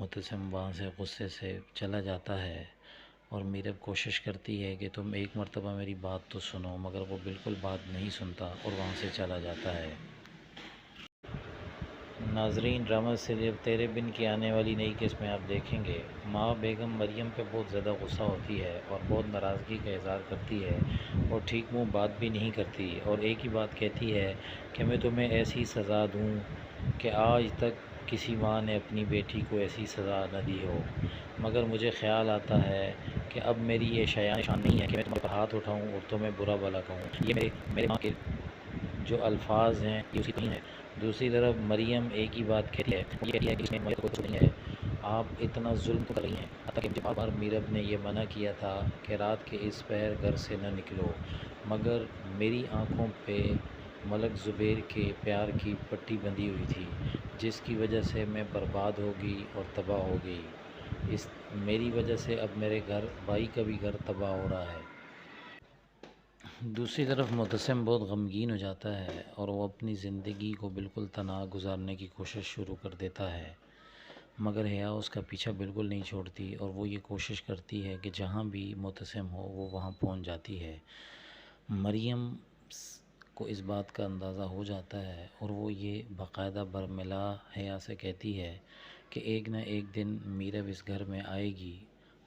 متسم وہاں سے غصے سے چلا جاتا ہے اور میرب کوشش کرتی ہے کہ تم ایک مرتبہ میری بات تو سنو، مگر وہ بالکل بات نہیں سنتا اور وہاں سے چلا جاتا ہے۔ ناظرین، ڈرامہ سیریل تیرے بن کی آنے والی نئی قسط میں آپ دیکھیں گے ماں بیگم مریم پہ بہت زیادہ غصہ ہوتی ہے اور بہت ناراضگی کا اظہار کرتی ہے اور ٹھیک منہ بات بھی نہیں کرتی، اور ایک ہی بات کہتی ہے کہ میں تمہیں ایسی سزا دوں کہ آج تک کسی ماں نے اپنی بیٹی کو ایسی سزا نہ دی ہو، مگر مجھے خیال آتا ہے کہ اب میری یہ شان نہیں ہے کہ میں تمہارے پر ہاتھ اٹھاؤں اور تمہیں برا بھلا کہوں، یہ میرے ماں کے جو الفاظ ہیں یہ اسی نہیں ہے۔ دوسری طرف مریم ایک ہی بات کہتی ہے، یہ کہتی ہے کہ اس میں کوئی قصور نہیں ہے، آپ اتنا ظلم کر رہی ہیں، حتیٰ کہ مجھے بار بار میرب نے یہ منع کیا تھا کہ رات کے اس پہر گھر سے نہ نکلو، مگر میری آنکھوں پہ ملک زبیر کے پیار کی پٹی بندھی ہوئی تھی جس کی وجہ سے میں برباد ہو گئی اور تباہ ہو گئی، اس میری وجہ سے اب میرے گھر بھائی کا بھی گھر تباہ ہو رہا ہے۔ دوسری طرف متسم بہت غمگین ہو جاتا ہے اور وہ اپنی زندگی کو بالکل تنہا گزارنے کی کوشش شروع کر دیتا ہے، مگر حیا اس کا پیچھا بالکل نہیں چھوڑتی اور وہ یہ کوشش کرتی ہے کہ جہاں بھی متسم ہو وہ وہاں پہنچ جاتی ہے۔ مریم کو اس بات کا اندازہ ہو جاتا ہے اور وہ یہ باقاعدہ برملا حیا سے کہتی ہے کہ ایک نہ ایک دن میرب اس گھر میں آئے گی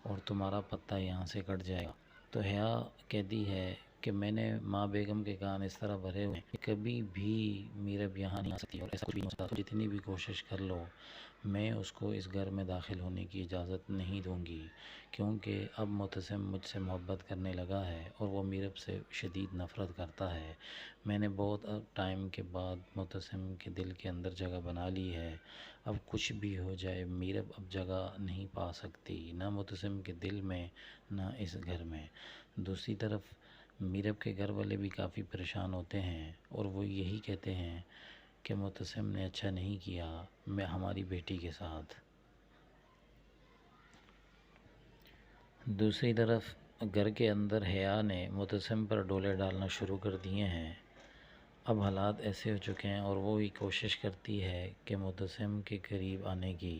اور تمہارا پتہ یہاں سے کٹ جائے گا۔ تو حیا کہتی ہے کہ میں نے ماں بیگم کے کان اس طرح بھرے ہوئے ہیں کہ کبھی بھی میرب یہاں نہیں آ سکتی اور ایسا کچھ بھی نہیں ہو سکتا، جتنی بھی کوشش کر لو میں اس کو اس گھر میں داخل ہونے کی اجازت نہیں دوں گی، کیونکہ اب متسم مجھ سے محبت کرنے لگا ہے اور وہ میرب سے شدید نفرت کرتا ہے۔ میں نے بہت ٹائم کے بعد متسم کے دل کے اندر جگہ بنا لی ہے، اب کچھ بھی ہو جائے میرب اب جگہ نہیں پا سکتی، نہ متسم کے دل میں نہ اس گھر میں۔ دوسری طرف میرب کے گھر والے بھی کافی پریشان ہوتے ہیں اور وہ یہی کہتے ہیں کہ متسم نے اچھا نہیں کیا میں ہماری بیٹی کے ساتھ۔ دوسری طرف گھر کے اندر حیا نے متسم پر ڈولے ڈالنا شروع کر دیے ہیں، اب حالات ایسے ہو چکے ہیں اور وہ ہی کوشش کرتی ہے کہ متسم کے قریب آنے کی،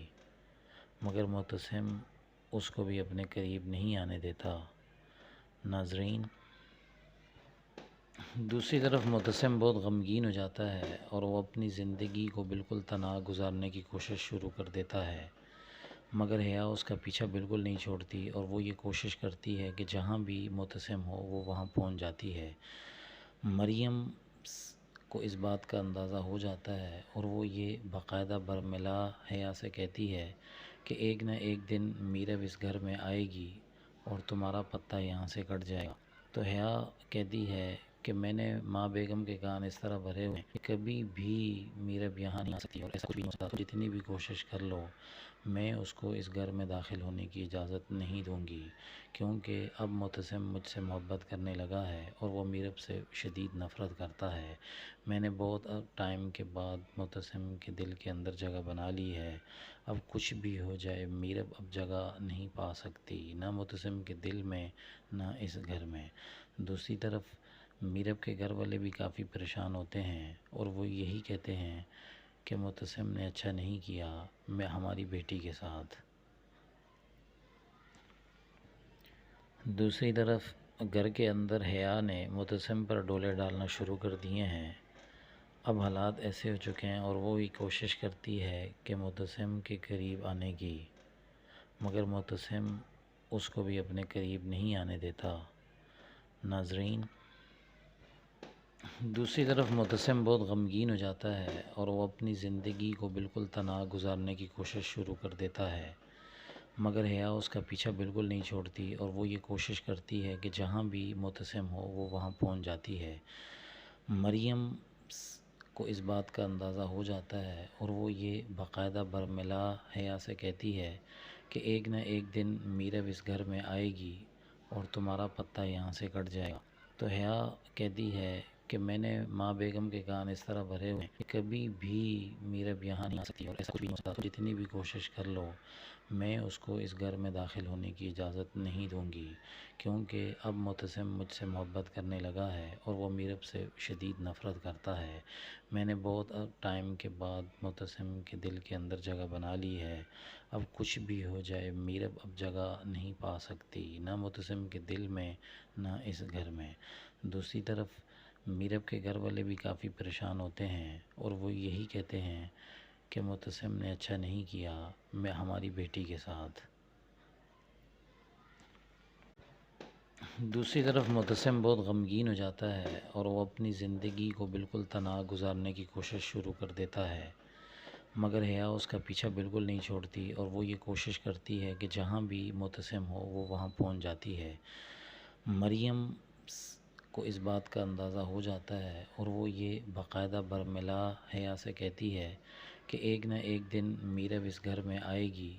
مگر متسم اس کو بھی اپنے قریب نہیں آنے دیتا۔ ناظرین، دوسری طرف متسم بہت غمگین ہو جاتا ہے اور وہ اپنی زندگی کو بالکل تنہا گزارنے کی کوشش شروع کر دیتا ہے، مگر حیا اس کا پیچھا بالکل نہیں چھوڑتی اور وہ یہ کوشش کرتی ہے کہ جہاں بھی متسم ہو وہ وہاں پہنچ جاتی ہے۔ مریم کو اس بات کا اندازہ ہو جاتا ہے اور وہ یہ باقاعدہ برملا حیا سے کہتی ہے کہ ایک نہ ایک دن میرب اس گھر میں آئے گی اور تمہارا پتہ یہاں سے کٹ جائے گا۔ تو حیا کہتی ہے کہ میں نے ماں بیگم کے کان اس طرح بھرے ہوئے ہیں کہ کبھی بھی میرب یہاں نہیں آ سکتی اور ایسا کچھ بھی نہیں ہو سکتا، جتنی بھی کوشش کر لو میں اس کو اس گھر میں داخل ہونے کی اجازت نہیں دوں گی، کیونکہ اب متسم مجھ سے محبت کرنے لگا ہے اور وہ میرب سے شدید نفرت کرتا ہے۔ میں نے بہت ٹائم کے بعد متسم کے دل کے اندر جگہ بنا لی ہے، اب کچھ بھی ہو جائے میرب اب جگہ نہیں پا سکتی، نہ متسم کے دل میں نہ اس گھر میں۔ دوسری طرف میرب کے گھر والے بھی کافی پریشان ہوتے ہیں اور وہ یہی کہتے ہیں کہ متسم نے اچھا نہیں کیا میں ہماری بیٹی کے ساتھ۔ دوسری طرف گھر کے اندر حیا نے متسم پر ڈولے ڈالنا شروع کر دیے ہیں، اب حالات ایسے ہو چکے ہیں اور وہ ہی کوشش کرتی ہے کہ متسم کے قریب آنے کی، مگر متسم اس کو بھی اپنے قریب نہیں آنے دیتا۔ ناظرین، دوسری طرف متسم بہت غمگین ہو جاتا ہے اور وہ اپنی زندگی کو بالکل تنہا گزارنے کی کوشش شروع کر دیتا ہے، مگر حیا اس کا پیچھا بالکل نہیں چھوڑتی اور وہ یہ کوشش کرتی ہے کہ جہاں بھی متسم ہو وہ وہاں پہنچ جاتی ہے۔ مریم کو اس بات کا اندازہ ہو جاتا ہے اور وہ یہ باقاعدہ برملا حیا سے کہتی ہے کہ ایک نہ ایک دن میرب اس گھر میں آئے گی اور تمہارا پتہ یہاں سے کٹ جائے گا۔ تو حیا کہتی ہے کہ میں نے ماں بیگم کے کان اس طرح بھرے ہوئے ہیں کہ کبھی بھی میرب یہاں نہیں آ سکتی اور ایسا کچھ بھی نہیں ہو سکتا۔ جتنی بھی کوشش کر لو میں اس کو اس گھر میں داخل ہونے کی اجازت نہیں دوں گی، کیونکہ اب معتصم مجھ سے محبت کرنے لگا ہے اور وہ میرب سے شدید نفرت کرتا ہے۔ میں نے بہت ٹائم کے بعد معتصم کے دل کے اندر جگہ بنا لی ہے۔ اب کچھ بھی ہو جائے میرب اب جگہ نہیں پا سکتی، نہ معتصم کے دل میں نہ اس گھر میں۔ دوسری طرف میرب کے گھر والے بھی کافی پریشان ہوتے ہیں اور وہ یہی کہتے ہیں کہ معتصم نے اچھا نہیں کیا میں ہماری بیٹی کے ساتھ۔ دوسری طرف معتصم بہت غمگین ہو جاتا ہے اور وہ اپنی زندگی کو بالکل تنہا گزارنے کی کوشش شروع کر دیتا ہے، مگر حیا اس کا پیچھا بالکل نہیں چھوڑتی اور وہ یہ کوشش کرتی ہے کہ جہاں بھی معتصم ہو وہ وہاں پہنچ جاتی ہے۔ مریم کو اس بات کا اندازہ ہو جاتا ہے اور وہ یہ باقاعدہ برملا حیا سے کہتی ہے کہ ایک نہ ایک دن میرب اس گھر میں آئے گی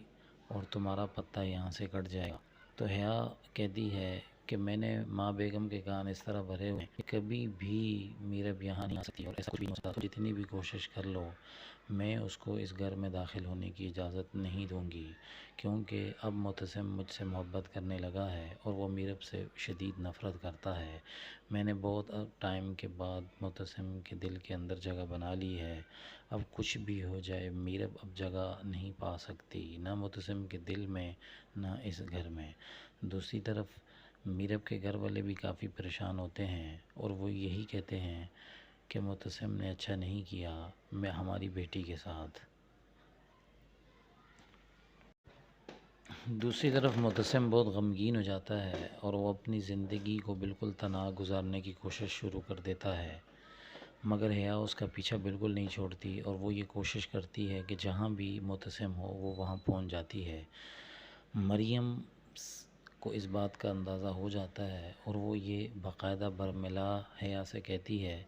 اور تمہارا پتہ یہاں سے کٹ جائے گا۔ تو حیا کہتی ہے کہ میں نے ماں بیگم کے کان اس طرح بھرے ہوئے ہیں کہ کبھی بھی میرب یہاں نہیں آ سکتی اور ایسا کچھ بھی نہیں ہو سکتا۔ جتنی بھی کوشش کر لو میں اس کو اس گھر میں داخل ہونے کی اجازت نہیں دوں گی، کیونکہ اب معتصم مجھ سے محبت کرنے لگا ہے اور وہ میرب سے شدید نفرت کرتا ہے۔ میں نے بہت ٹائم کے بعد معتصم کے دل کے اندر جگہ بنا لی ہے۔ اب کچھ بھی ہو جائے میرب اب جگہ نہیں پا سکتی، نہ معتصم کے دل میں نہ اس گھر میں۔ دوسری طرف میرب کے گھر والے بھی کافی پریشان ہوتے ہیں اور وہ یہی کہتے ہیں کہ معتصم نے اچھا نہیں کیا میں ہماری بیٹی کے ساتھ۔ دوسری طرف معتصم بہت غمگین ہو جاتا ہے اور وہ اپنی زندگی کو بالکل تنہا گزارنے کی کوشش شروع کر دیتا ہے، مگر حیا اس کا پیچھا بالکل نہیں چھوڑتی اور وہ یہ کوشش کرتی ہے کہ جہاں بھی معتصم ہو وہ وہاں پہنچ جاتی ہے۔ مریم کو اس بات کا اندازہ ہو جاتا ہے اور وہ یہ باقاعدہ برملا حیا سے کہتی ہے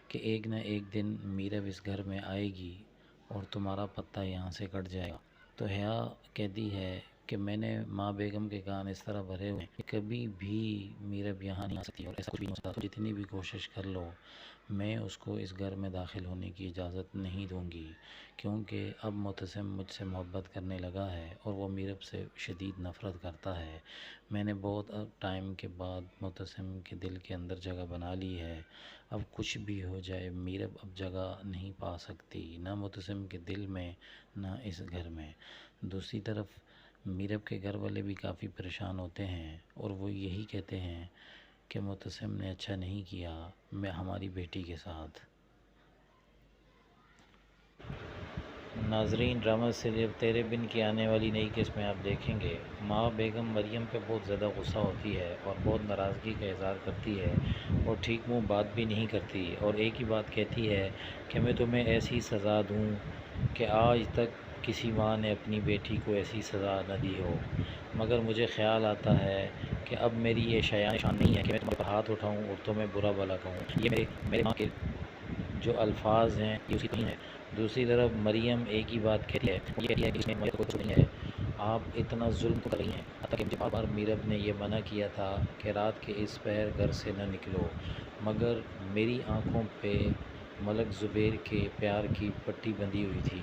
کہ ایک نہ ایک دن میرب اس گھر میں آئے گی اور تمہارا پتہ یہاں سے کٹ جائے گا۔ تو حیا کہتی ہے کہ میں نے ماں بیگم کے کان اس طرح بھرے ہوئے ہیں کہ کبھی بھی میرب یہاں نہیں آ سکتی اور ایسا کچھ بھی نہیں ہو سکتا۔ جتنی بھی کوشش کر لو میں اس کو اس گھر میں داخل ہونے کی اجازت نہیں دوں گی، کیونکہ اب معتصم مجھ سے محبت کرنے لگا ہے اور وہ میرب سے شدید نفرت کرتا ہے۔ میں نے بہت ٹائم کے بعد معتصم کے دل کے اندر جگہ بنا لی ہے۔ اب کچھ بھی ہو جائے میرب اب جگہ نہیں پا سکتی، نہ معتصم کے دل میں نہ اس گھر میں۔ دوسری طرف میرب کے گھر والے بھی کافی پریشان ہوتے ہیں اور وہ یہی کہتے ہیں کہ معتصم نے اچھا نہیں کیا میں ہماری بیٹی کے ساتھ۔ ناظرین، ڈرامہ سیریل تیرے بن کی آنے والی نئی قسط میں آپ دیکھیں گے ماں بیگم مریم پہ بہت زیادہ غصہ ہوتی ہے اور بہت ناراضگی کا اظہار کرتی ہے اور ٹھیک منہ بات بھی نہیں کرتی اور ایک ہی بات کہتی ہے کہ میں تمہیں ایسی سزا دوں کہ آج تک کسی ماں نے اپنی بیٹی کو ایسی سزا نہ دی ہو، مگر مجھے خیال آتا ہے کہ اب میری یہ شایان نہیں ہے کہ میں تمہارے پر ہاتھ اٹھاؤں اور تمہیں برا بھلا کہوں۔ یہ میرے ماں کے جو الفاظ ہیں یہ اسی نہیں ہے۔ دوسری طرف مریم ایک ہی بات کہتی ہے، وہ یہ کہتی ہے کہ اس میں مجھے کوئی قصور نہیں ہے، آپ اتنا ظلم کر رہی ہیں، حتیٰ کہ مجھے بار بار میرب نے یہ منع کیا تھا کہ رات کے اس پہر گھر سے نہ نکلو، مگر میری آنکھوں پہ ملک زبیر کے پیار کی پٹی بندھی ہوئی تھی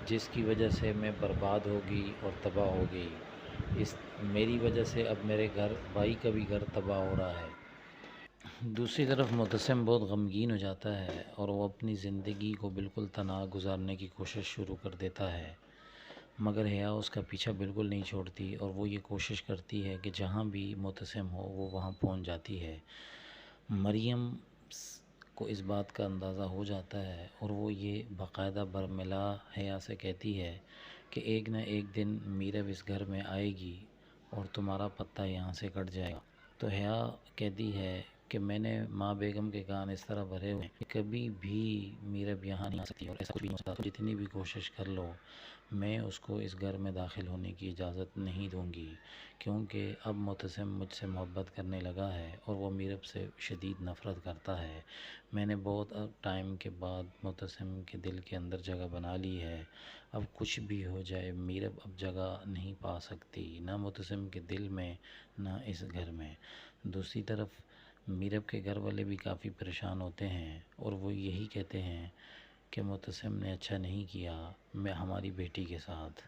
جس کی وجہ سے میں برباد ہو گئی اور تباہ ہو گئی۔ میری وجہ سے اب میرے گھر بھائی کا بھی گھر تباہ ہو رہا ہے۔ دوسری طرف معتصم بہت غمگین ہو جاتا ہے اور وہ اپنی زندگی کو بالکل تنہا گزارنے کی کوشش شروع کر دیتا ہے، مگر حیا اس کا پیچھا بالکل نہیں چھوڑتی اور وہ یہ کوشش کرتی ہے کہ جہاں بھی معتصم ہو وہ وہاں پہنچ جاتی ہے۔ مریم کو اس بات کا اندازہ ہو جاتا ہے اور وہ یہ باقاعدہ برملا حیا سے کہتی ہے کہ ایک نہ ایک دن میرب اس گھر میں آئے گی اور تمہارا پتہ یہاں سے کٹ جائے گا۔ تو حیا کہتی ہے کہ میں نے ماں بیگم کے کان اس طرح بھرے ہوئے ہیں کہ کبھی بھی میرب یہاں نہیں آ سکتی اور ایسا کچھ بھی نہیں ہو سکتا۔ جتنی بھی کوشش کر لو میں اس کو اس گھر میں داخل ہونے کی اجازت نہیں دوں گی، کیونکہ اب معتصم مجھ سے محبت کرنے لگا ہے اور وہ میرب سے شدید نفرت کرتا ہے۔ میں نے بہت ٹائم کے بعد معتصم کے دل کے اندر جگہ بنا لی ہے۔ اب کچھ بھی ہو جائے میرب اب جگہ نہیں پا سکتی، نہ معتصم کے دل میں نہ اس گھر میں۔ دوسری طرف میرب کے گھر والے بھی کافی پریشان ہوتے ہیں اور وہ یہی کہتے ہیں کہ معتصم نے اچھا نہیں کیا میں ہماری بیٹی کے ساتھ۔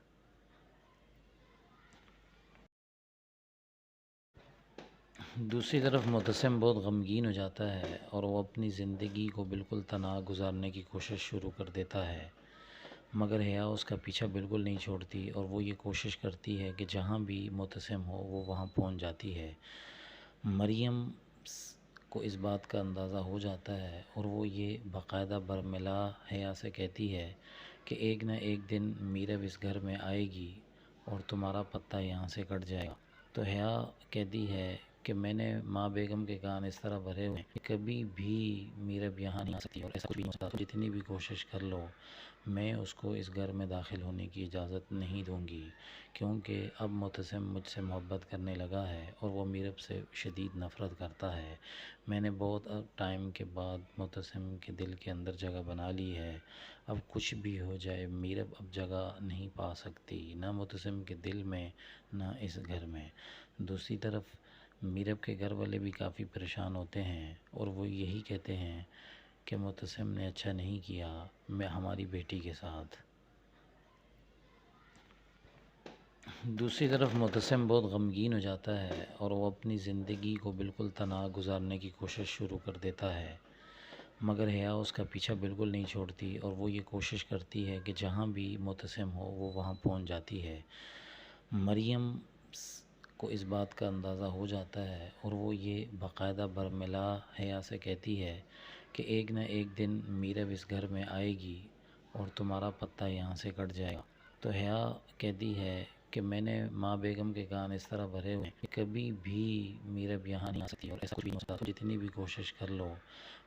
دوسری طرف معتصم بہت غمگین ہو جاتا ہے اور وہ اپنی زندگی کو بالکل تنہا گزارنے کی کوشش شروع کر دیتا ہے، مگر حیا اس کا پیچھا بالکل نہیں چھوڑتی اور وہ یہ کوشش کرتی ہے کہ جہاں بھی معتصم ہو وہ وہاں پہنچ جاتی ہے۔ مریم کو اس بات کا اندازہ ہو جاتا ہے اور وہ یہ باقاعدہ برملا حیا سے کہتی ہے کہ ایک نہ ایک دن میرب اس گھر میں آئے گی اور تمہارا پتہ یہاں سے کٹ جائے گا۔ تو حیا کہتی ہے کہ میں نے ماں بیگم کے کان اس طرح بھرے ہوئے ہیں کہ کبھی بھی میرب یہاں نہیں آ سکتی اور ایسا کچھ بھی نہیں ہو سکتا، جتنی بھی کوشش کر لو میں اس کو اس گھر میں داخل ہونے کی اجازت نہیں دوں گی، کیونکہ اب معتصم مجھ سے محبت کرنے لگا ہے اور وہ میرب سے شدید نفرت کرتا ہے۔ میں نے بہت ٹائم کے بعد معتصم کے دل کے اندر جگہ بنا لی ہے، اب کچھ بھی ہو جائے میرب اب جگہ نہیں پا سکتی، نہ معتصم کے دل میں نہ اس گھر میں۔ دوسری طرف میرب کے گھر والے بھی کافی پریشان ہوتے ہیں اور وہ یہی کہتے ہیں کہ معتصم نے اچھا نہیں کیا میں ہماری بیٹی کے ساتھ۔ دوسری طرف معتصم بہت غمگین ہو جاتا ہے اور وہ اپنی زندگی کو بالکل تنہا گزارنے کی کوشش شروع کر دیتا ہے، مگر حیا اس کا پیچھا بالکل نہیں چھوڑتی اور وہ یہ کوشش کرتی ہے کہ جہاں بھی معتصم ہو وہ وہاں پہنچ جاتی ہے۔ مریم کو اس بات کا اندازہ ہو جاتا ہے اور وہ یہ باقاعدہ برملا حیا سے کہتی ہے کہ ایک نہ ایک دن میرب اس گھر میں آئے گی اور تمہارا پتہ یہاں سے کٹ جائے گا۔ تو حیا کہتی ہے کہ میں نے ماں بیگم کے کان اس طرح بھرے ہوئے ہیں کہ کبھی بھی میرب یہاں نہیں آ سکتی اور ایسا کچھ بھی نہیں ہو سکتا، جتنی بھی کوشش کر لو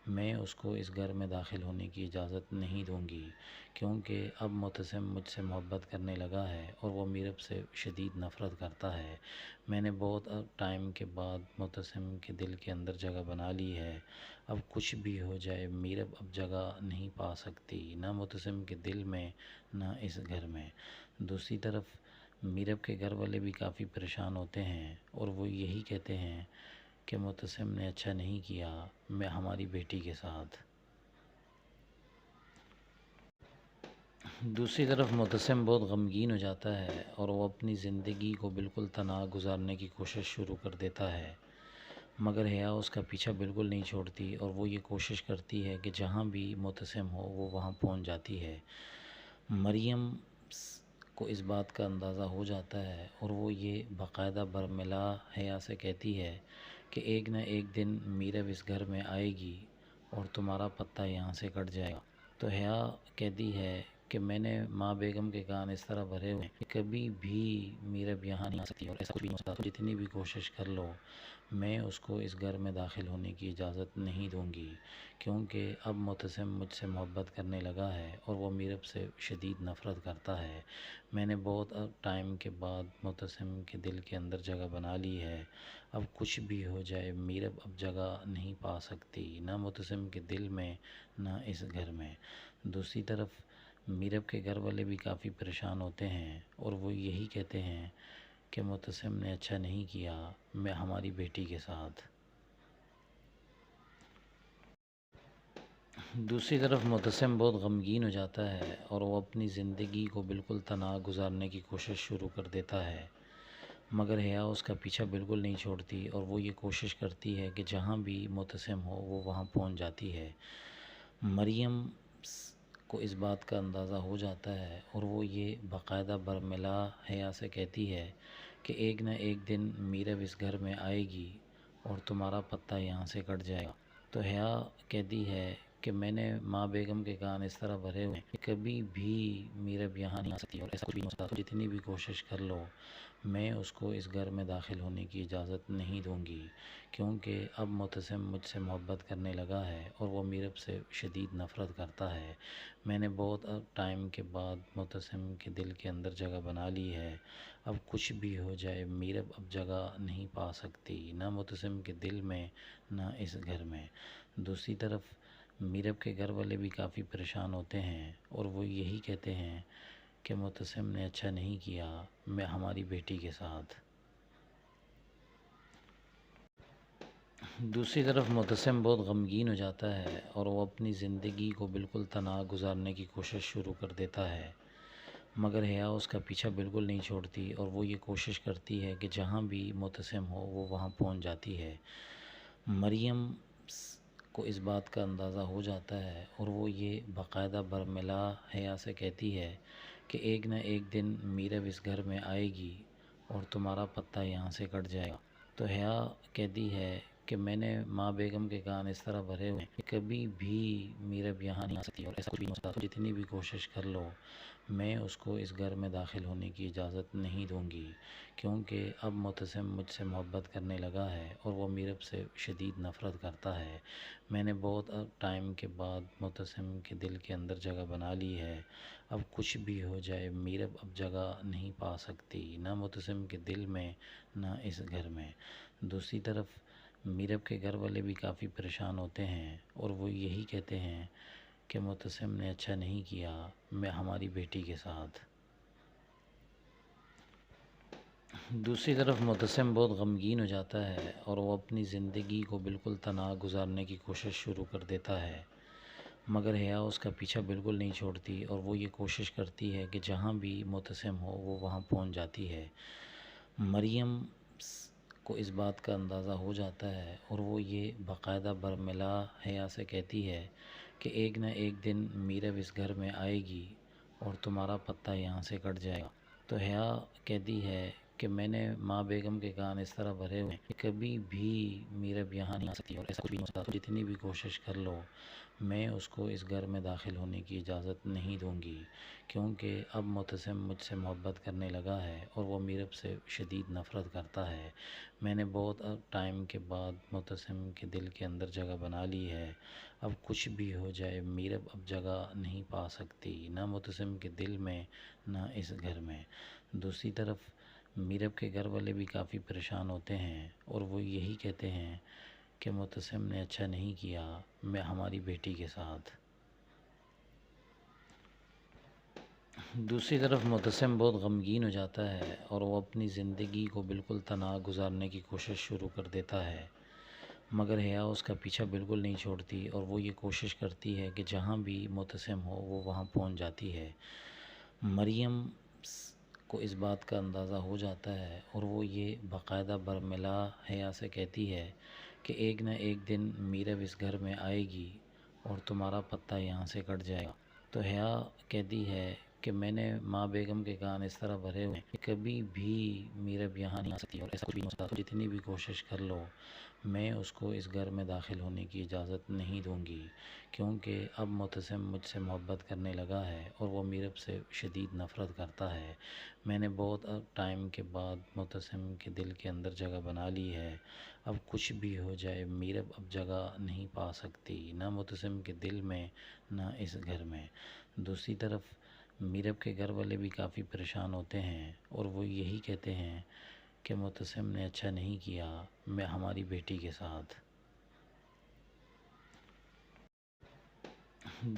میں اس کو اس گھر میں داخل ہونے کی اجازت نہیں دوں گی، کیونکہ اب معتصم مجھ سے محبت کرنے لگا ہے اور وہ میرب سے شدید نفرت کرتا ہے۔ میں نے بہت ٹائم کے بعد معتصم کے دل کے اندر جگہ بنا لی ہے، اب کچھ بھی ہو جائے میرب اب جگہ نہیں پا سکتی، نہ معتصم کے دل میں نہ اس گھر میں۔ دوسری طرف میرب کے گھر والے بھی کافی پریشان ہوتے ہیں اور وہ یہی کہتے ہیں کہ معتصم نے اچھا نہیں کیا میں ہماری بیٹی کے ساتھ۔ دوسری طرف معتصم بہت غمگین ہو جاتا ہے اور وہ اپنی زندگی کو بالکل تنہا گزارنے کی کوشش شروع کر دیتا ہے، مگر حیا اس کا پیچھا بالکل نہیں چھوڑتی اور وہ یہ کوشش کرتی ہے کہ جہاں بھی معتصم ہو وہ وہاں پہنچ جاتی ہے۔ مریم کو اس بات کا اندازہ ہو جاتا ہے اور وہ یہ باقاعدہ برملا حیا سے کہتی ہے کہ ایک نہ ایک دن میرب اس گھر میں آئے گی اور تمہارا پتہ یہاں سے کٹ جائے گا۔ تو حیا کہتی ہے کہ میں نے ماں بیگم کے کان اس طرح بھرے ہوئے ہیں کہ کبھی بھی میرب یہاں نہیں آ سکتی اور ایسا کچھ بھی نہیں ہو سکتا، جتنی بھی کوشش کر لو میں اس کو اس گھر میں داخل ہونے کی اجازت نہیں دوں گی، کیونکہ اب معتصم مجھ سے محبت کرنے لگا ہے اور وہ میرب سے شدید نفرت کرتا ہے۔ میں نے بہت ٹائم کے بعد معتصم کے دل کے اندر جگہ بنا لی ہے، اب کچھ بھی ہو جائے میرب اب جگہ نہیں پا سکتی، نہ معتصم کے دل میں نہ اس گھر میں۔ دوسری طرف میرب کے گھر والے بھی کافی پریشان ہوتے ہیں اور وہ یہی کہتے ہیں کہ معتصم نے اچھا نہیں کیا میں ہماری بیٹی کے ساتھ۔ دوسری طرف معتصم بہت غمگین ہو جاتا ہے اور وہ اپنی زندگی کو بالکل تنہا گزارنے کی کوشش شروع کر دیتا ہے، مگر حیا اس کا پیچھا بالکل نہیں چھوڑتی اور وہ یہ کوشش کرتی ہے کہ جہاں بھی معتصم ہو وہ وہاں پہنچ جاتی ہے۔ مریم کو اس بات کا اندازہ ہو جاتا ہے اور وہ یہ باقاعدہ برملا حیا سے کہتی ہے کہ ایک نہ ایک دن میرب اس گھر میں آئے گی اور تمہارا پتہ یہاں سے کٹ جائے گا۔ تو حیا کہتی ہے کہ میں نے ماں بیگم کے کان اس طرح بھرے ہوئے ہیں کہ کبھی بھی میرب یہاں نہیں آ سکتی اور ایسا کچھ بھی نہیں ہو سکتا، جتنی بھی کوشش کر لو میں اس کو اس گھر میں داخل ہونے کی اجازت نہیں دوں گی، کیونکہ اب معتصم مجھ سے محبت کرنے لگا ہے اور وہ میرب سے شدید نفرت کرتا ہے۔ میں نے بہت ٹائم کے بعد معتصم کے دل کے اندر جگہ بنا لی ہے، اب کچھ بھی ہو جائے میرب اب جگہ نہیں پا سکتی، نہ معتصم کے دل میں نہ اس گھر میں۔ دوسری طرف میرب کے گھر والے بھی کافی پریشان ہوتے ہیں اور وہ یہی کہتے ہیں کہ معتصم نے اچھا نہیں کیا میں ہماری بیٹی کے ساتھ۔ دوسری طرف متسم بہت غمگین ہو جاتا ہے اور وہ اپنی زندگی کو بالکل تنہا گزارنے کی کوشش شروع کر دیتا ہے، مگر حیا اس کا پیچھا بالکل نہیں چھوڑتی اور وہ یہ کوشش کرتی ہے کہ جہاں بھی متسم ہو وہ وہاں پہنچ جاتی ہے۔ مریم کو اس بات کا اندازہ ہو جاتا ہے اور وہ یہ باقاعدہ برملا حیا سے کہتی ہے کہ ایک نہ ایک دن میرب اس گھر میں آئے گی اور تمہارا پتہ یہاں سے کٹ جائے گا۔ تو حیا کہتی ہے کہ میں نے ماں بیگم کے کان اس طرح بھرے ہوئے ہیں کہ کبھی بھی میرب یہاں نہیں آ سکتی اور ایسا کچھ بھی نہیں ہو سکتا، جتنی بھی کوشش کر لو میں اس کو اس گھر میں داخل ہونے کی اجازت نہیں دوں گی، کیونکہ اب متسم مجھ سے محبت کرنے لگا ہے اور وہ میرب سے شدید نفرت کرتا ہے۔ میں نے بہت ٹائم کے بعد متسم کے دل کے اندر جگہ بنا لی ہے، اب کچھ بھی ہو جائے میرب اب جگہ نہیں پا سکتی، نہ متسم کے دل میں نہ اس گھر میں۔ دوسری طرف میرب کے گھر والے بھی کافی پریشان ہوتے ہیں اور وہ یہی کہتے ہیں کہ متسم نے اچھا نہیں کیا میں ہماری بیٹی کے ساتھ۔ دوسری طرف متسم بہت غمگین ہو جاتا ہے اور وہ اپنی زندگی کو بالکل تنہا گزارنے کی کوشش شروع کر دیتا ہے، مگر حیا اس کا پیچھا بالکل نہیں چھوڑتی اور وہ یہ کوشش کرتی ہے کہ جہاں بھی متسم ہو وہ وہاں پہنچ جاتی ہے۔ مریم کو اس بات کا اندازہ ہو جاتا ہے اور وہ یہ باقاعدہ برملا حیا سے کہتی ہے کہ ایک نہ ایک دن میرب اس گھر میں آئے گی اور تمہارا پتہ یہاں سے کٹ جائے گا۔ تو حیا کہتی ہے کہ میں نے ماں بیگم کے کان اس طرح بھرے ہوئے ہیں کہ کبھی بھی میرب یہاں نہیں آ سکتی اور ایسا کچھ بھی نہیں ہو سکتا، جتنی بھی کوشش کر لو میں اس کو اس گھر میں داخل ہونے کی اجازت نہیں دوں گی، کیونکہ اب متسم مجھ سے محبت کرنے لگا ہے اور وہ میرب سے شدید نفرت کرتا ہے۔ میں نے بہت ٹائم کے بعد متسم کے دل کے اندر جگہ بنا لی ہے، اب کچھ بھی ہو جائے میرب اب جگہ نہیں پا سکتی، نہ متسم کے دل میں نہ اس گھر میں۔ دوسری طرف میرب کے گھر والے بھی کافی پریشان ہوتے ہیں اور وہ یہی کہتے ہیں کہ متسم نے اچھا نہیں کیا میں ہماری بیٹی کے ساتھ۔ دوسری طرف متسم بہت غمگین ہو جاتا ہے اور وہ اپنی زندگی کو بالکل تنہا گزارنے کی کوشش شروع کر دیتا ہے، مگر حیا اس کا پیچھا بالکل نہیں چھوڑتی اور وہ یہ کوشش کرتی ہے کہ جہاں بھی متسم ہو وہ وہاں پہنچ جاتی ہے۔ مریم کو اس بات کا اندازہ ہو جاتا ہے اور وہ یہ باقاعدہ برملا حیا سے کہتی ہے کہ ایک نہ ایک دن میرب اس گھر میں آئے گی اور تمہارا پتہ یہاں سے کٹ جائے گا۔ تو حیا کہتی ہے کہ میں نے ماں بیگم کے کان اس طرح بھرے ہوئے ہیں کہ کبھی بھی میرب یہاں نہیں آ سکتی اور ایسا کچھ بھی نہیں ہو سکتا، جتنی بھی کوشش کر لو میں اس کو اس گھر میں داخل ہونے کی اجازت نہیں دوں گی، کیونکہ اب متسم مجھ سے محبت کرنے لگا ہے اور وہ میرب سے شدید نفرت کرتا ہے۔ میں نے بہت ٹائم کے بعد متسم کے دل کے اندر جگہ بنا لی ہے، اب کچھ بھی ہو جائے میرب اب جگہ نہیں پا سکتی، نہ متسم کے دل میں نہ اس گھر میں۔ دوسری طرف میرب کے گھر والے بھی کافی پریشان ہوتے ہیں اور وہ یہی کہتے ہیں کہ متسم نے اچھا نہیں کیا میں ہماری بیٹی کے ساتھ۔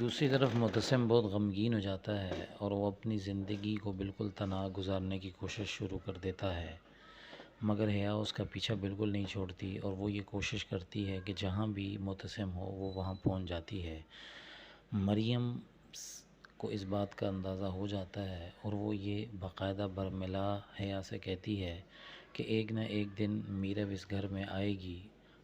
دوسری طرف متسم بہت غمگین ہو جاتا ہے اور وہ اپنی زندگی کو بالکل تنہا گزارنے کی کوشش شروع کر دیتا ہے، مگر حیا اس کا پیچھا بالکل نہیں چھوڑتی اور وہ یہ کوشش کرتی ہے کہ جہاں بھی متسم ہو وہ وہاں پہنچ جاتی ہے۔ مریم کو اس بات کا اندازہ ہو جاتا ہے اور وہ یہ باقاعدہ برملا حیا سے کہتی ہے کہ ایک نہ ایک دن میرب اس گھر میں آئے گی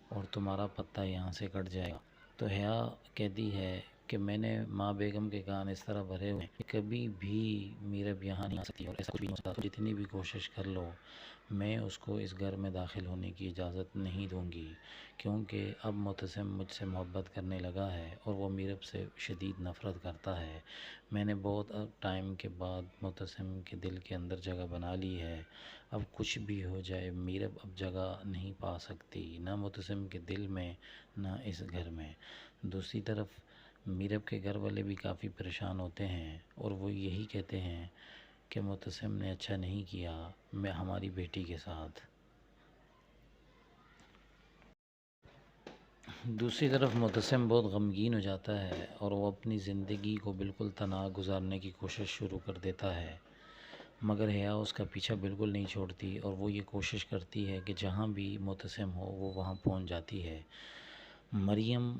اور تمہارا پتہ یہاں سے کٹ جائے گا۔ تو حیا کہتی ہے کہ میں نے ماں بیگم کے کان اس طرح بھرے ہوئے ہیں کہ کبھی بھی میرب یہاں نہیں آ سکتی اور ایسا کچھ بھی نہیں ہو سکتا، جتنی بھی کوشش کر لو میں اس کو اس گھر میں داخل ہونے کی اجازت نہیں دوں گی، کیونکہ اب متسم مجھ سے محبت کرنے لگا ہے اور وہ میرب سے شدید نفرت کرتا ہے۔ میں نے بہت ٹائم کے بعد متسم کے دل کے اندر جگہ بنا لی ہے، اب کچھ بھی ہو جائے میرب اب جگہ نہیں پا سکتی، نہ متسم کے دل میں نہ اس گھر میں۔ دوسری طرف میرب کے گھر والے بھی کافی پریشان ہوتے ہیں اور وہ یہی کہتے ہیں کہ متسم نے اچھا نہیں کیا میں ہماری بیٹی کے ساتھ۔ دوسری طرف متسم بہت غمگین ہو جاتا ہے اور وہ اپنی زندگی کو بالکل تنہا گزارنے کی کوشش شروع کر دیتا ہے، مگر حیا اس کا پیچھا بالکل نہیں چھوڑتی اور وہ یہ کوشش کرتی ہے کہ جہاں بھی معتصم ہو وہ وہاں پہنچ جاتی ہے۔ مریم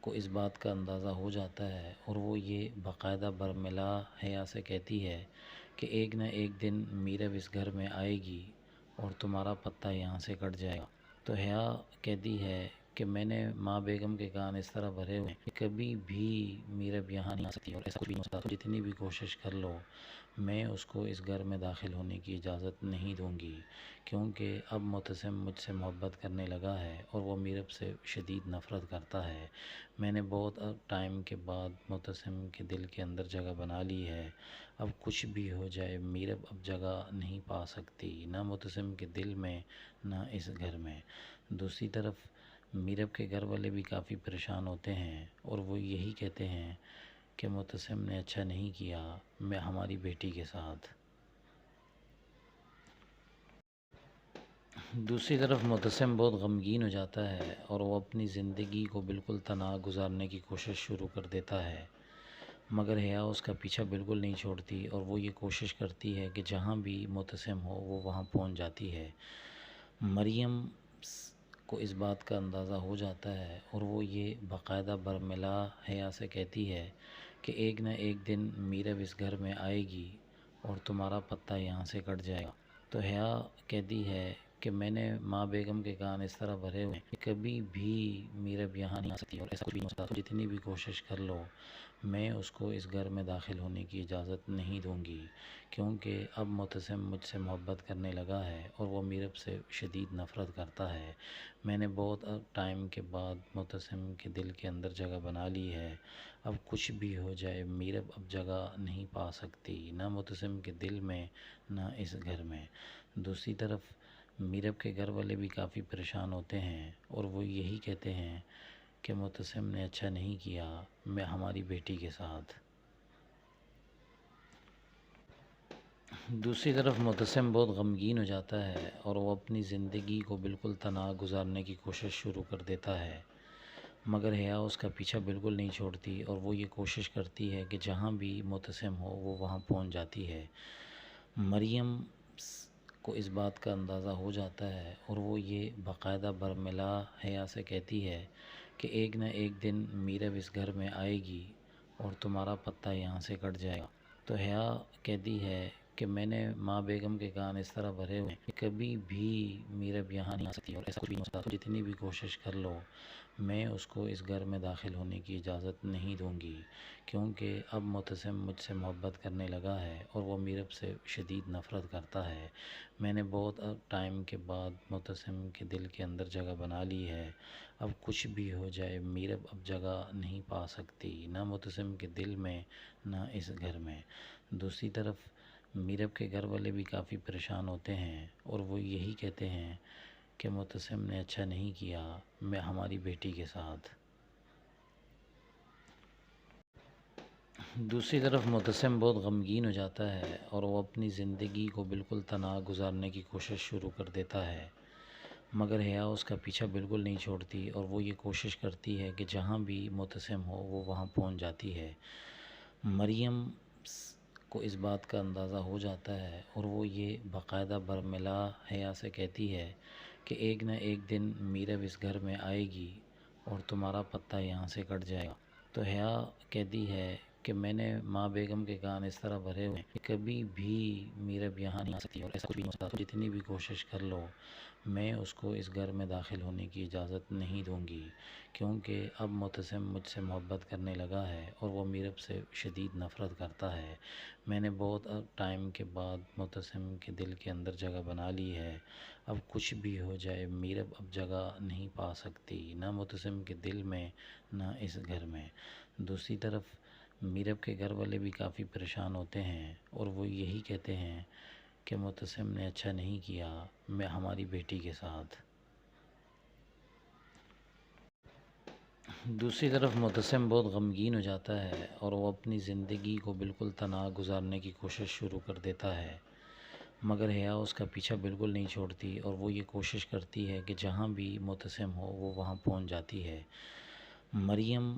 کو اس بات کا اندازہ ہو جاتا ہے اور وہ یہ باقاعدہ برملا حیا سے کہتی ہے کہ ایک نہ ایک دن میرب اس گھر میں آئے گی اور تمہارا پتہ یہاں سے کٹ جائے گا۔ تو حیا کہتی ہے کہ میں نے ماں بیگم کے کان اس طرح بھرے ہوئے ہیں کہ کبھی بھی میرب یہاں نہیں آ سکتی اور ایسا کچھ بھی نہیں ہو سکتا، جتنی بھی کوشش کر لو میں اس کو اس گھر میں داخل ہونے کی اجازت نہیں دوں گی، کیونکہ اب معتصم مجھ سے محبت کرنے لگا ہے اور وہ میرب سے شدید نفرت کرتا ہے۔ میں نے بہت ٹائم کے بعد معتصم کے دل کے اندر جگہ بنا لی ہے، اب کچھ بھی ہو جائے میرب اب جگہ نہیں پا سکتی، نہ معتصم کے دل میں نہ اس گھر میں۔ دوسری طرف میرب کے گھر والے بھی کافی پریشان ہوتے ہیں اور وہ یہی کہتے ہیں کہ معتصم نے اچھا نہیں کیا میں ہماری بیٹی کے ساتھ۔ دوسری طرف معتصم بہت غمگین ہو جاتا ہے اور وہ اپنی زندگی کو بالکل تنہا گزارنے کی کوشش شروع کر دیتا ہے، مگر حیا اس کا پیچھا بالکل نہیں چھوڑتی اور وہ یہ کوشش کرتی ہے کہ جہاں بھی معتصم ہو وہ وہاں پہنچ جاتی ہے۔ مریم کو اس بات کا اندازہ ہو جاتا ہے اور وہ یہ باقاعدہ برملا حیا سے کہتی ہے کہ ایک نہ ایک دن میرب اس گھر میں آئے گی اور تمہارا پتہ یہاں سے کٹ جائے گا۔ تو حیا کہتی ہے کہ میں نے ماں بیگم کے کان اس طرح بھرے ہوئے ہیں کہ کبھی بھی میرب یہاں نہیں آ سکتی اور ایسا کچھ بھی نہیں ہو سکتا، جتنی بھی کوشش کر لو میں اس کو اس گھر میں داخل ہونے کی اجازت نہیں دوں گی، کیونکہ اب معتصم مجھ سے محبت کرنے لگا ہے اور وہ میرب سے شدید نفرت کرتا ہے۔ میں نے بہت ٹائم کے بعد معتصم کے دل کے اندر جگہ بنا لی ہے، اب کچھ بھی ہو جائے میرب اب جگہ نہیں پا سکتی، نہ معتصم کے دل میں نہ اس گھر میں۔ دوسری طرف میرب کے گھر والے بھی کافی پریشان ہوتے ہیں اور وہ یہی کہتے ہیں کہ معتصم نے اچھا نہیں کیا میں ہماری بیٹی کے ساتھ۔ دوسری طرف معتصم بہت غمگین ہو جاتا ہے اور وہ اپنی زندگی کو بالکل تنہا گزارنے کی کوشش شروع کر دیتا ہے، مگر حیا اس کا پیچھا بالکل نہیں چھوڑتی اور وہ یہ کوشش کرتی ہے کہ جہاں بھی معتصم ہو وہ وہاں پہنچ جاتی ہے۔ مریم کو اس بات کا اندازہ ہو جاتا ہے اور وہ یہ باقاعدہ برملا حیا سے کہتی ہے کہ ایک نہ ایک دن میرب اس گھر میں آئے گی اور تمہارا پتہ یہاں سے کٹ جائے گا۔ تو حیا کہتی ہے کہ میں نے ماں بیگم کے کان اس طرح بھرے ہوئے ہیں کہ کبھی بھی میرب یہاں نہیں آ سکتی اور ایسا کچھ بھی نہیں ہو سکتا، جتنی بھی کوشش کر لو میں اس کو اس گھر میں داخل ہونے کی اجازت نہیں دوں گی، کیونکہ اب معتصم مجھ سے محبت کرنے لگا ہے اور وہ میرب سے شدید نفرت کرتا ہے۔ میں نے بہت ٹائم کے بعد معتصم کے دل کے اندر جگہ بنا لی ہے، اب کچھ بھی ہو جائے میرب اب جگہ نہیں پا سکتی، نہ معتصم کے دل میں نہ اس گھر میں۔ دوسری طرف میرب کے گھر والے بھی کافی پریشان ہوتے ہیں اور وہ یہی کہتے ہیں کہ معتصم نے اچھا نہیں کیا میں ہماری بیٹی کے ساتھ۔ دوسری طرف معتصم بہت غمگین ہو جاتا ہے اور وہ اپنی زندگی کو بالکل تنہا گزارنے کی کوشش شروع کر دیتا ہے، مگر حیا اس کا پیچھا بالکل نہیں چھوڑتی اور وہ یہ کوشش کرتی ہے کہ جہاں بھی معتصم ہو وہ وہاں پہنچ جاتی ہے۔ مریم کو اس بات کا اندازہ ہو جاتا ہے اور وہ یہ باقاعدہ برملا حیا سے کہتی ہے کہ ایک نہ ایک دن میرب اس گھر میں آئے گی اور تمہارا پتہ یہاں سے کٹ جائے گا۔ تو حیا کہتی ہے کہ میں نے ماں بیگم کے کان اس طرح بھرے ہوئے ہیں کہ کبھی بھی میرب یہاں نہیں آ سکتی اور ایسا کچھ بھی نہیں ہو سکتا، جتنی بھی کوشش کر لو میں اس کو اس گھر میں داخل ہونے کی اجازت نہیں دوں گی، کیونکہ اب معتصم مجھ سے محبت کرنے لگا ہے اور وہ میرب سے شدید نفرت کرتا ہے۔ میں نے بہت ٹائم کے بعد معتصم کے دل کے اندر جگہ بنا لی ہے، اب کچھ بھی ہو جائے میرب اب جگہ نہیں پا سکتی، نہ معتصم کے دل میں نہ اس گھر میں۔ دوسری طرف میرب کے گھر والے بھی کافی پریشان ہوتے ہیں اور وہ یہی کہتے ہیں کہ معتصم نے اچھا نہیں کیا میں ہماری بیٹی کے ساتھ۔ دوسری طرف معتصم بہت غمگین ہو جاتا ہے اور وہ اپنی زندگی کو بالکل تنہا گزارنے کی کوشش شروع کر دیتا ہے، مگر حیا اس کا پیچھا بالکل نہیں چھوڑتی اور وہ یہ کوشش کرتی ہے کہ جہاں بھی معتصم ہو وہ وہاں پہنچ جاتی ہے۔ مریم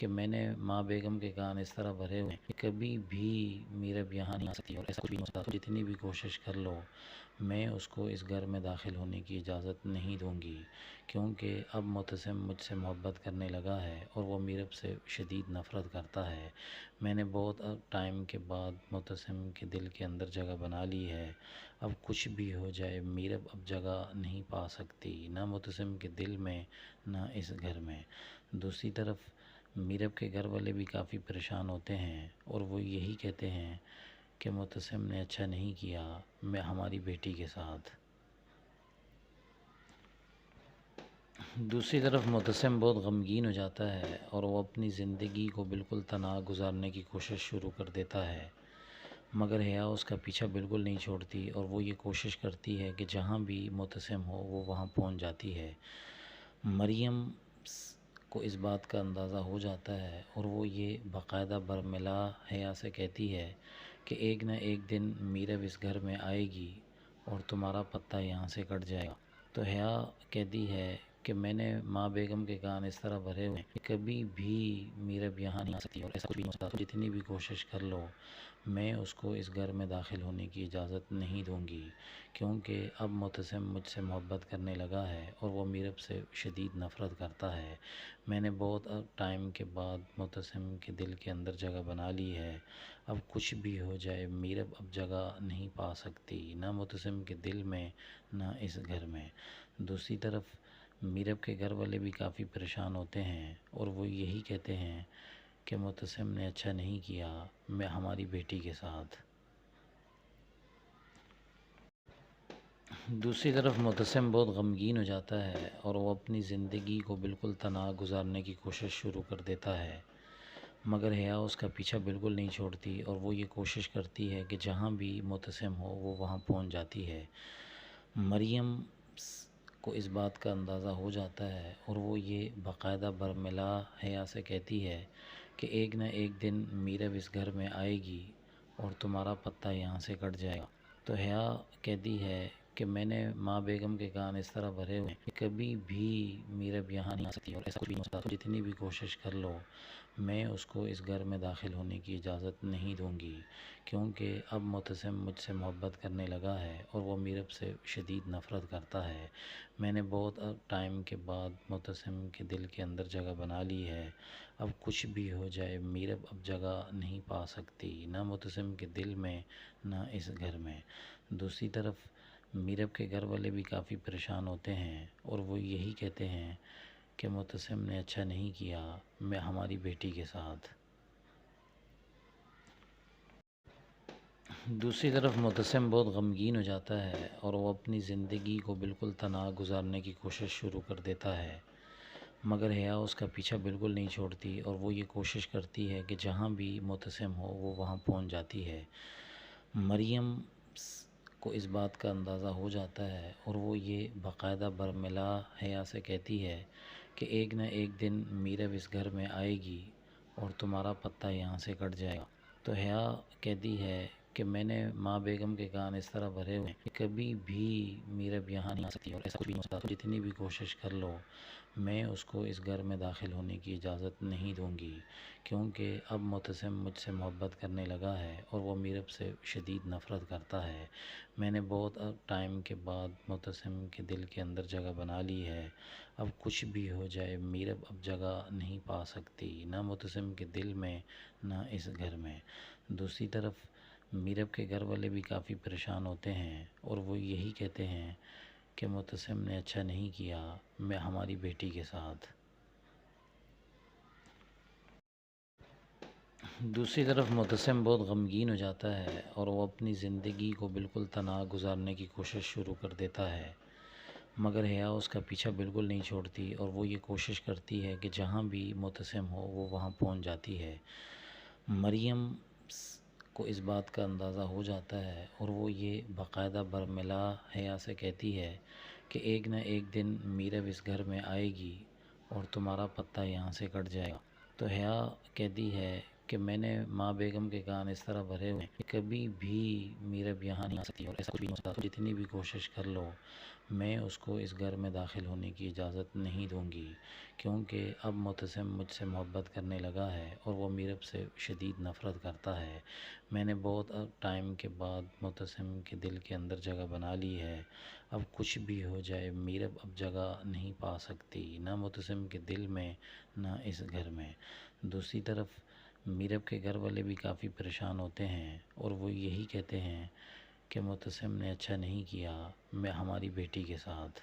کہ میں نے ماں بیگم کے کان اس طرح بھرے ہوئے ہیں کہ کبھی بھی میرب یہاں نہیں آ سکتی اور ایسا کچھ بھی نہیں ہو سکتا. جتنی بھی کوشش کر لو میں اس کو اس گھر میں داخل ہونے کی اجازت نہیں دوں گی، کیونکہ اب معتصم مجھ سے محبت کرنے لگا ہے اور وہ میرب سے شدید نفرت کرتا ہے. میں نے بہت ٹائم کے بعد معتصم کے دل کے اندر جگہ بنا لی ہے. اب کچھ بھی ہو جائے میرب اب جگہ نہیں پا سکتی، نہ معتصم کے دل میں نہ اس گھر میں. دوسری طرف میرب کے گھر والے بھی کافی پریشان ہوتے ہیں اور وہ یہی کہتے ہیں کہ معتصم نے اچھا نہیں کیا میں ہماری بیٹی کے ساتھ. دوسری طرف معتصم بہت غمگین ہو جاتا ہے اور وہ اپنی زندگی کو بالکل تنہا گزارنے کی کوشش شروع کر دیتا ہے، مگر حیا اس کا پیچھا بالکل نہیں چھوڑتی اور وہ یہ کوشش کرتی ہے کہ جہاں بھی معتصم ہو وہ وہاں پہنچ جاتی ہے. مریم کو اس بات کا اندازہ ہو جاتا ہے اور وہ یہ باقاعدہ برملا حیا سے کہتی ہے کہ ایک نہ ایک دن میرب اس گھر میں آئے گی اور تمہارا پتہ یہاں سے کٹ جائے گا. تو حیا کہتی ہے کہ میں نے ماں بیگم کے کان اس طرح بھرے ہوئے ہیں کہ کبھی بھی میرب یہاں نہیں آ سکتی اور ایسا کچھ بھی نہیں ہو سکتا. جتنی بھی کوشش کر لو میں اس کو اس گھر میں داخل ہونے کی اجازت نہیں دوں گی، کیونکہ اب معتصم مجھ سے محبت کرنے لگا ہے اور وہ میرب سے شدید نفرت کرتا ہے. میں نے بہت ٹائم کے بعد معتصم کے دل کے اندر جگہ بنا لی ہے. اب کچھ بھی ہو جائے میرب اب جگہ نہیں پا سکتی، نہ معتصم کے دل میں نہ اس گھر میں. دوسری طرف میرب کے گھر والے بھی کافی پریشان ہوتے ہیں اور وہ یہی کہتے ہیں کہ معتصم نے اچھا نہیں کیا میں ہماری بیٹی کے ساتھ. دوسری طرف معتصم بہت غمگین ہو جاتا ہے اور وہ اپنی زندگی کو بالکل تنہا گزارنے کی کوشش شروع کر دیتا ہے، مگر حیا اس کا پیچھا بالکل نہیں چھوڑتی اور وہ یہ کوشش کرتی ہے کہ جہاں بھی معتصم ہو وہ وہاں پہنچ جاتی ہے. مریم کو اس بات کا اندازہ ہو جاتا ہے اور وہ یہ باقاعدہ برملا حیا سے کہتی ہے کہ ایک نہ ایک دن میرب اس گھر میں آئے گی اور تمہارا پتہ یہاں سے کٹ جائے گا. تو حیا کہتی ہے کہ میں نے ماں بیگم کے کان اس طرح بھرے ہوئے ہیں کہ کبھی بھی میرب یہاں نہیں آ سکتی اور ایسا کچھ بھی نہیں ہو سکتا. جتنی بھی کوشش کر لو میں اس کو اس گھر میں داخل ہونے کی اجازت نہیں دوں گی، کیونکہ اب معتصم مجھ سے محبت کرنے لگا ہے اور وہ میرب سے شدید نفرت کرتا ہے. میں نے بہت ٹائم کے بعد معتصم کے دل کے اندر جگہ بنا لی ہے. اب کچھ بھی ہو جائے میرب اب جگہ نہیں پا سکتی، نہ معتصم کے دل میں نہ اس گھر میں. دوسری طرف میرب کے گھر والے بھی کافی پریشان ہوتے ہیں اور وہ یہی کہتے ہیں کہ معتصم نے اچھا نہیں کیا میں ہماری بیٹی کے ساتھ. دوسری طرف معتصم بہت غمگین ہو جاتا ہے اور وہ اپنی زندگی کو بالکل تنہا گزارنے کی کوشش شروع کر دیتا ہے، مگر حیا اس کا پیچھا بالکل نہیں چھوڑتی اور وہ یہ کوشش کرتی ہے کہ جہاں بھی معتصم ہو وہ وہاں پہنچ جاتی ہے. مریم کو اس بات کا اندازہ ہو جاتا ہے اور وہ یہ باقاعدہ برملا حیا سے کہتی ہے کہ ایک نہ ایک دن میرب اس گھر میں آئے گی اور تمہارا پتہ یہاں سے کٹ جائے گا. تو حیا کہتی ہے کہ میں نے ماں بیگم کے کان اس طرح بھرے ہوئے ہیں کہ کبھی بھی میرب یہاں نہیں آ سکتی اور ایسا کچھ بھی نہیں ہو سکتا. جتنی بھی کوشش کر لو میں اس کو اس گھر میں داخل ہونے کی اجازت نہیں دوں گی، کیونکہ اب معتصم مجھ سے محبت کرنے لگا ہے اور وہ میرب سے شدید نفرت کرتا ہے. میں نے بہت ٹائم کے بعد معتصم کے دل کے اندر جگہ بنا لی ہے. اب کچھ بھی ہو جائے میرب اب جگہ نہیں پا سکتی، نہ معتصم کے دل میں نہ اس گھر میں. دوسری طرف میرب کے گھر والے بھی کافی پریشان ہوتے ہیں اور وہ یہی کہتے ہیں کہ معتصم نے اچھا نہیں کیا میں ہماری بیٹی کے ساتھ. دوسری طرف معتصم بہت غمگین ہو جاتا ہے اور وہ اپنی زندگی کو بالکل تنہا گزارنے کی کوشش شروع کر دیتا ہے، مگر حیا اس کا پیچھا بالکل نہیں چھوڑتی اور وہ یہ کوشش کرتی ہے کہ جہاں بھی معتصم ہو وہ وہاں پہنچ جاتی ہے. مریم کو اس بات کا اندازہ ہو جاتا ہے اور وہ یہ باقاعدہ برملا حیا سے کہتی ہے کہ ایک نہ ایک دن میرب اس گھر میں آئے گی اور تمہارا پتہ یہاں سے کٹ جائے گا. تو حیا کہتی ہے کہ میں نے ماں بیگم کے کان اس طرح بھرے ہوئے ہیں کہ کبھی بھی میرب یہاں نہیں آ سکتی اور ایسا کچھ بھی نہیں ہوتا. جتنی بھی کوشش کر لو میں اس کو اس گھر میں داخل ہونے کی اجازت نہیں دوں گی، کیونکہ اب معتصم مجھ سے محبت کرنے لگا ہے اور وہ میرب سے شدید نفرت کرتا ہے. میں نے بہت ٹائم کے بعد معتصم کے دل کے اندر جگہ بنا لی ہے. اب کچھ بھی ہو جائے میرب اب جگہ نہیں پا سکتی، نہ معتصم کے دل میں نہ اس گھر میں. دوسری طرف میرب کے گھر والے بھی کافی پریشان ہوتے ہیں اور وہ یہی کہتے ہیں کہ معتصم نے اچھا نہیں کیا میں ہماری بیٹی کے ساتھ.